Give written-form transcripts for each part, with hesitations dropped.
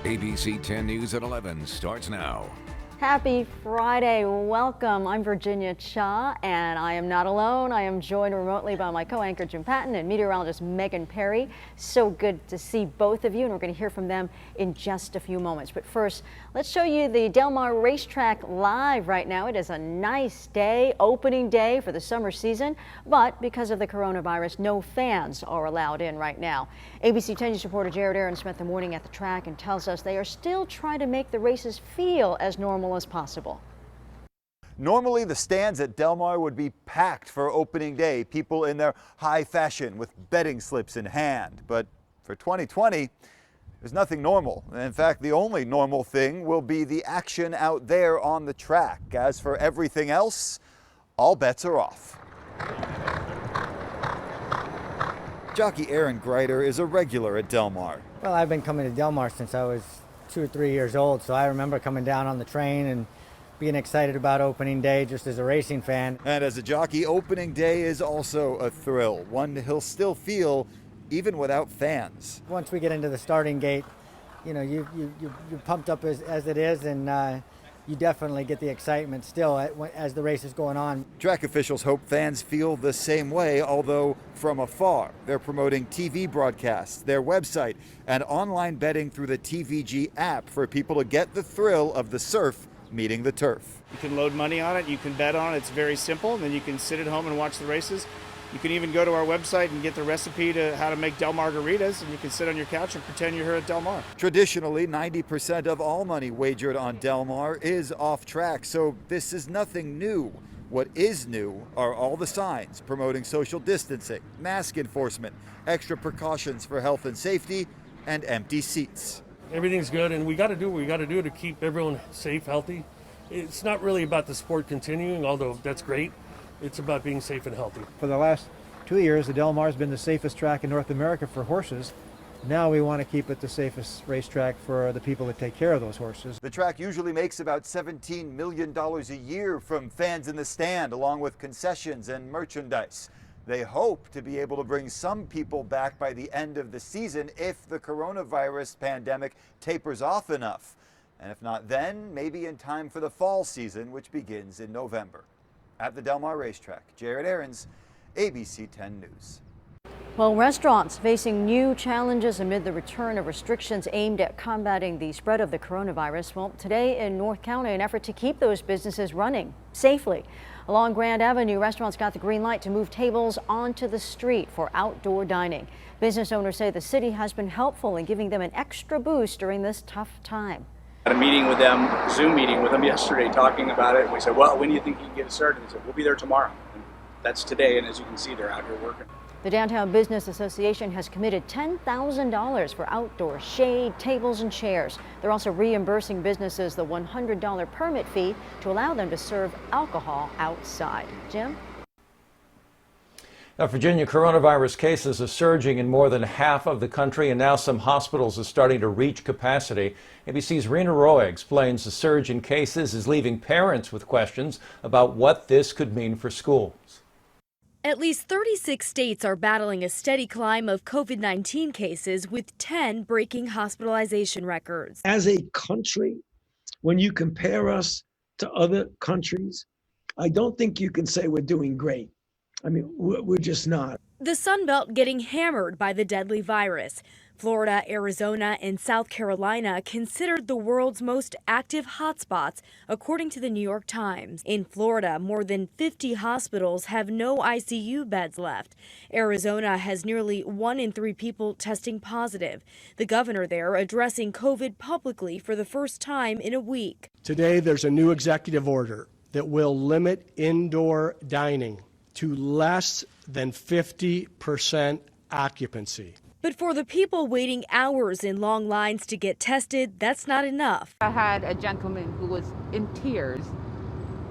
ABC 10 News at 11 starts now. Happy Friday. Welcome. I'm Virginia Cha, and I am not alone. I am joined remotely by my co-anchor Jim Patton and meteorologist Megan Perry. So good to see both of you, and we're going to hear from them in just a few moments. But first, let's show you the Del Mar racetrack live right now. It is a nice day, opening day for the summer season, but because of the coronavirus, no fans are allowed in right now. ABC 10 News reporter Jared Aaron spent the morning at the track and tells us they are still trying to make the races feel as normal as possible. Normally, the stands at Del Mar would be packed for opening day, people in their high fashion with betting slips in hand. But for 2020, there's nothing normal. In fact, the only normal thing will be the action out there on the track. As for everything else, all bets are off. Jockey Aaron Greider is a regular at Del Mar. Well, I've been coming to Del Mar since I was 2 or 3 years old, so I remember coming down on the train and being excited about opening day just as a racing fan. And as a jockey, opening day is also a thrill, one he'll still feel even without fans. Once we get into the starting gate, you know, you're pumped up as it is, and you definitely get the excitement still as the race is going on. Track officials hope fans feel the same way, although from afar. They're promoting TV broadcasts, their website, and online betting through the TVG app for people to get the thrill of the surf meeting the turf. You can load money on it, you can bet on it, it's very simple, and then you can sit at home and watch the races. You can even go to our website and get the recipe to how to make Del Margaritas, and you can sit on your couch and pretend you're here at Del Mar. Traditionally, 90% of all money wagered on Del Mar is off track, so this is nothing new. What is new are all the signs promoting social distancing, mask enforcement, extra precautions for health and safety, and empty seats. Everything's good, and we got to do what we got to do to keep everyone safe, healthy. It's not really about the sport continuing, although that's great. It's about being safe and healthy. For the last 2 years, the Del Mar has been the safest track in North America for horses. Now we want to keep it the safest racetrack for the people that take care of those horses. The track usually makes about $17 million a year from fans in the stand, along with concessions and merchandise. They hope to be able to bring some people back by the end of the season if the coronavirus pandemic tapers off enough. And if not then, maybe in time for the fall season, which begins in November. At the Del Mar racetrack, Jared Aarons, ABC 10 News. Well, restaurants facing new challenges amid the return of restrictions aimed at combating the spread of the coronavirus. Well, today in North County, an effort to keep those businesses running safely. Along Grand Avenue, restaurants got the green light to move tables onto the street for outdoor dining. Business owners say the city has been helpful in giving them an extra boost during this tough time. Had a meeting with them, Zoom meeting with them yesterday, talking about it. We said, well, when do you think you can get it started? They said, we'll be there tomorrow. And that's today, and as you can see, they're out here working. The Downtown Business Association has committed $10,000 for outdoor shade, tables, and chairs. They're also reimbursing businesses the $100 permit fee to allow them to serve alcohol outside. Jim? Now, Virginia, coronavirus cases are surging in more than half of the country, and now some hospitals are starting to reach capacity. ABC's Rena Roy explains the surge in cases is leaving parents with questions about what this could mean for schools. At least 36 states are battling a steady climb of COVID-19 cases, with 10 breaking hospitalization records. As a country, when you compare us to other countries, I don't think you can say we're doing great. I mean, we're just not. The Sun Belt getting hammered by the deadly virus. Florida, Arizona, and South Carolina considered the world's most active hotspots, according to the New York Times. In Florida, more than 50 hospitals have no ICU beds left. Arizona has nearly 1 in 3 people testing positive. The governor there addressing COVID publicly for the first time in a week. Today, there's a new executive order that will limit indoor dining to less than 50% occupancy. But for the people waiting hours in long lines to get tested, that's not enough. I had a gentleman who was in tears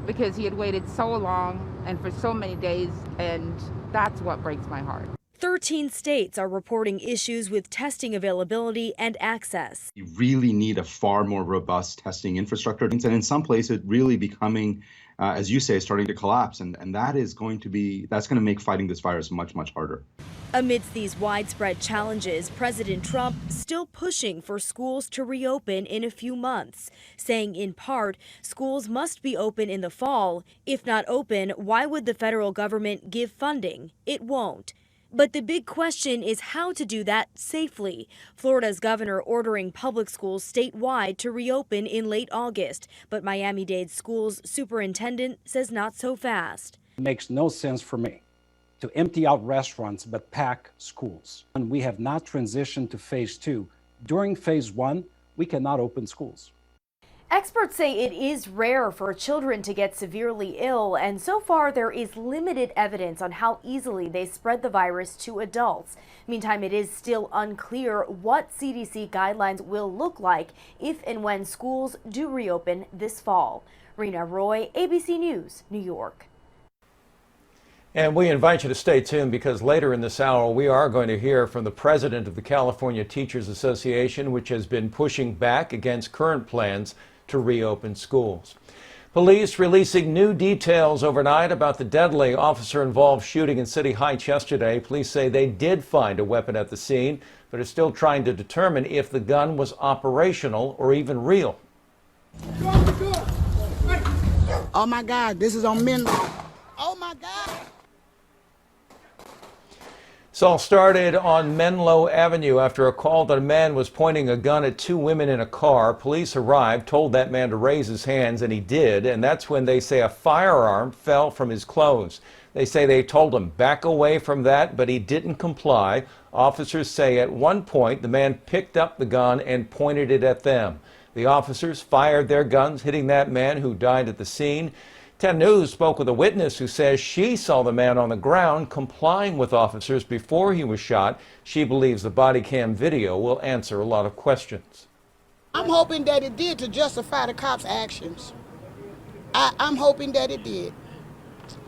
because he had waited so long and for so many days, and that's what breaks my heart. 13 states are reporting issues with testing availability and access. You really need a far more robust testing infrastructure, and in some places really becoming as you say, starting to collapse. And that's going to make fighting this virus much, much harder. Amidst these widespread challenges, President Trump still pushing for schools to reopen in a few months, saying in part, schools must be open in the fall. If not open, why would the federal government give funding? It won't. But the big question is how to do that safely. Florida's governor ordering public schools statewide to reopen in late August, but Miami-Dade schools superintendent says not so fast. It makes no sense for me to empty out restaurants but pack schools. And we have not transitioned to phase 2. During phase 1, we cannot open schools. Experts say it is rare for children to get severely ill, and so far there is limited evidence on how easily they spread the virus to adults. Meantime, it is still unclear what CDC guidelines will look like if and when schools do reopen this fall. Rena Roy, ABC News, New York. And we invite you to stay tuned because later in this hour we are going to hear from the president of the California Teachers Association, which has been pushing back against current plans to reopen schools. Police releasing new details overnight about the deadly officer-involved shooting in City Heights yesterday. Police say they did find a weapon at the scene, but are still trying to determine if the gun was operational or even real. Oh my God, this is on Menlo. Oh my God. This all started on Menlo Avenue after a call that a man was pointing a gun at two women in a car. Police arrived, told that man to raise his hands, and he did. And that's when they say a firearm fell from his clothes. They say they told him back away from that, but he didn't comply. Officers say at one point the man picked up the gun and pointed it at them. The officers fired their guns, hitting that man who died at the scene. 10 News spoke with a witness who says she saw the man on the ground complying with officers before he was shot. She believes the body cam video will answer a lot of questions. I'm hoping that it did to justify the cops' actions. I'm hoping that it did.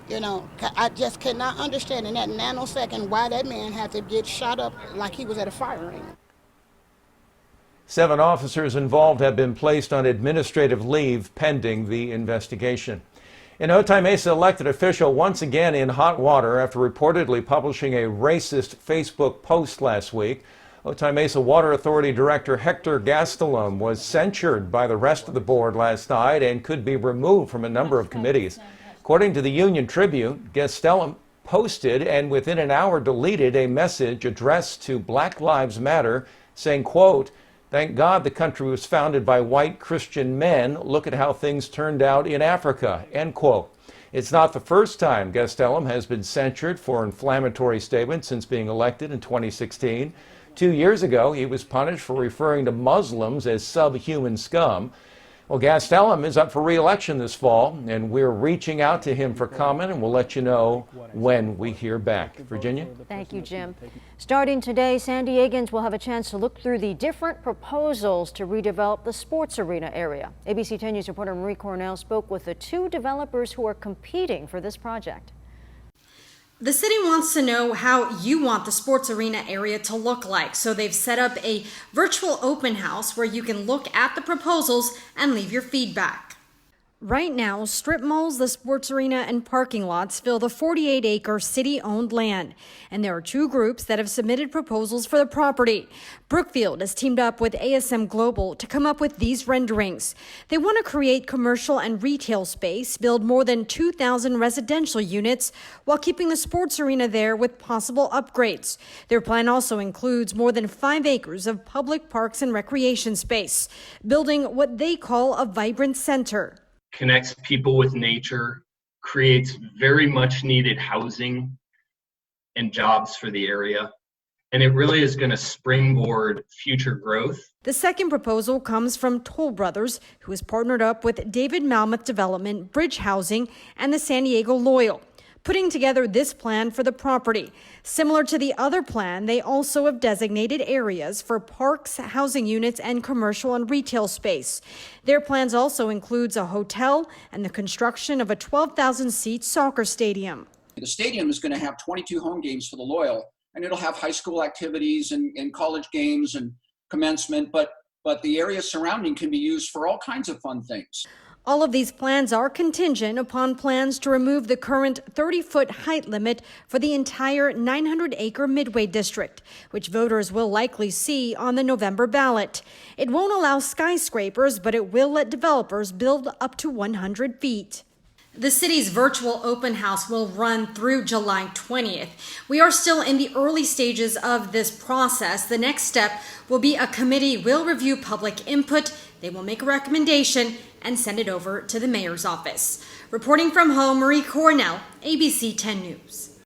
You know, I just cannot understand in that nanosecond why that man had to get shot up like he was at a firing. 7 officers involved have been placed on administrative leave pending the investigation. An Otay Mesa elected official once again in hot water after reportedly publishing a racist Facebook post last week. Otay Mesa Water Authority Director Hector Gastelum was censured by the rest of the board last night and could be removed from a number of committees. According to the Union Tribune, Gastelum posted and within an hour deleted a message addressed to Black Lives Matter saying, quote, "Thank God the country was founded by white Christian men. Look at how things turned out in Africa," end quote. It's not the first time Gastelum has been censured for inflammatory statements since being elected in 2016. 2 years ago, he was punished for referring to Muslims as subhuman scum. Well, Gastelum is up for re-election this fall, and we're reaching out to him for comment, and we'll let you know when we hear back. Virginia? Thank you, Jim. Starting today, San Diegans will have a chance to look through the different proposals to redevelop the sports arena area. ABC 10 News reporter Marie Cornell spoke with the 2 developers who are competing for this project. The city wants to know how you want the sports arena area to look like, so they've set up a virtual open house where you can look at the proposals and leave your feedback. Right now, strip malls, the sports arena, and parking lots fill the 48-acre city-owned land. And there are 2 groups that have submitted proposals for the property. Brookfield has teamed up with ASM Global to come up with these renderings. They want to create commercial and retail space, build more than 2,000 residential units, while keeping the sports arena there with possible upgrades. Their plan also includes more than 5 acres of public parks and recreation space, building what they call a vibrant center. Connects people with nature, creates very much needed housing and jobs for the area, and it really is going to springboard future growth. The second proposal comes from Toll Brothers, who has partnered up with David Malmuth Development, Bridge Housing, and the San Diego Loyal, putting together this plan for the property. Similar to the other plan, they also have designated areas for parks, housing units, and commercial and retail space. Their plans also includes a hotel and the construction of a 12,000-seat soccer stadium. The stadium is going to have 22 home games for the Loyal, and it'll have high school activities and college games and commencement, but the area surrounding can be used for all kinds of fun things. All of these plans are contingent upon plans to remove the current 30-foot height limit for the entire 900-acre Midway district, which voters will likely see on the November ballot. It won't allow skyscrapers, but it will let developers build up to 100 feet. The city's virtual open house will run through July 20th. We are still in the early stages of this process. The next step will be a committee will review public input. They will make a recommendation and send it over to the mayor's office. Reporting from home, Marie Cornell, ABC 10 News.